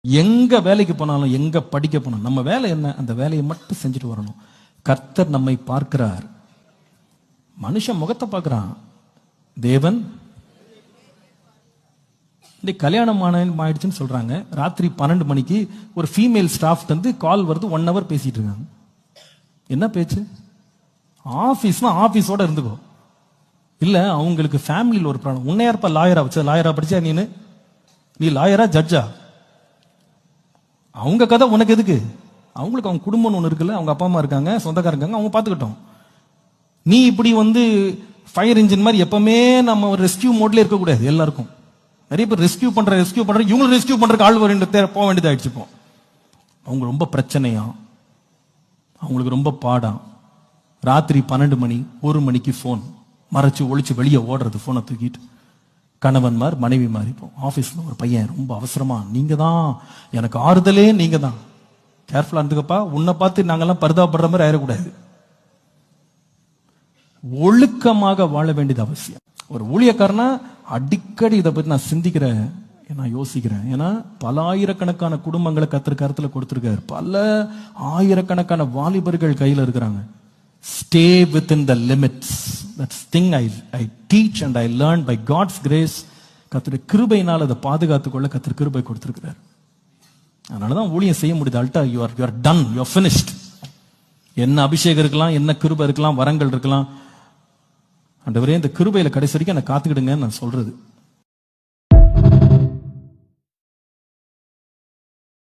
எங்க வேலைக்கு போனாலும், எங்க படிக்க போனாலும் நம்ம வேலை என்ன? அந்த வேலையை மட்டும் செஞ்சுட்டு வரணும். கர்த்தர் நம்மை பார்க்கிறார். மனுஷன் முகத்தை பார்க்கிறான், தேவன். இன்னைக்கு கல்யாணம் ஆயிடுச்சுன்னு சொல்றாங்க. ராத்திரி 12 மணிக்கு ஒரு ஃபீமேல் ஸ்டாஃப் வந்து கால் வருது. 1 hour பேசிட்டு இருக்காங்க. என்ன பேச்சு? ஆபீஸ்னா ஆபீஸோட இருந்துக்கோ. இல்ல அவங்களுக்கு ஃபேமிலியில் ஒரு ப்ராப்ளம். உன்னை யாருப்பா லாயரா வச்ச? லாயரா படிச்சா நீ லாயரா ஜட்ஜா? அவங்க கதை உனக்கு எதுக்கு? அவங்களுக்கு அவங்க குடும்பம் ஒன்று இருக்குல்ல, அவங்க அப்பா அம்மா இருக்காங்க, சொந்தக்காரங்க இருக்காங்க, அவங்க பார்த்துக்கிட்டோம். நீ இப்படி வந்து ஃபயர் இன்ஜின் மாதிரி எப்பவுமே நம்ம ஒரு ரெஸ்கியூ மோட்ல இருக்கக்கூடாது. எல்லாருக்கும் நிறைய பேர் ரெஸ்கியூ பண்ற இவங்களும் ரெஸ்கியூ பண்றதுக்கு ஆள் போக வேண்டியதாயிடுச்சு. இப்போ அவங்க ரொம்ப பிரச்சனையா, அவங்களுக்கு ரொம்ப பாடம். ராத்திரி 12 மணி 1 மணிக்கு போன் மறைச்சு ஒளிச்சு வெளியே ஓடுறது, போனை தூக்கிட்டு. கணவன்மார் மனைவி மாதிரி. இப்போ ஆபீஸ்ல ஒரு பையன் ரொம்ப அவசரமா, நீங்க தான் எனக்கு ஆறுதலே, நீங்க தான். கேர்ஃபுல்லா இருந்துக்கப்பா, உன்னை பார்த்து நாங்கெல்லாம் பரிதாபப்படுற மாதிரி ஆயிடக்கூடாது. ஒழுக்கமாக வாழ வேண்டியது அவசியம். ஒரு ஊழியக்காரனா அடிக்கடி இதை பத்தி நான் சிந்திக்கிறேன், நான் யோசிக்கிறேன். ஏன்னா பல ஆயிரக்கணக்கான குடும்பங்களை கர்த்தர் கருத்துல கொடுத்திருக்காரு. பல ஆயிரக்கணக்கான வாலிபர்கள் கையில இருக்கிறாங்க. Stay within the limits. That's thing I teach and I learn by God's grace. கர்த்தருடைய கிருபையினால் அதை பாதுகாத்துக்கொள்ள கர்த்தர் கிருபை கொடுத்திருக்கிறார். அதனாலதான் ஊழியம் செய்ய முடியுது. அல்டா you are done, you are finished. என்ன அபிஷேகம் இருக்கலாம், என்ன கிருபை இருக்கலாம், வரங்கள் இருக்கலாம். ஆண்டவரே இந்த கிருபையில கடைசி வரைக்கும் என்ன காத்துக்கிடுங்க நான் சொல்றது.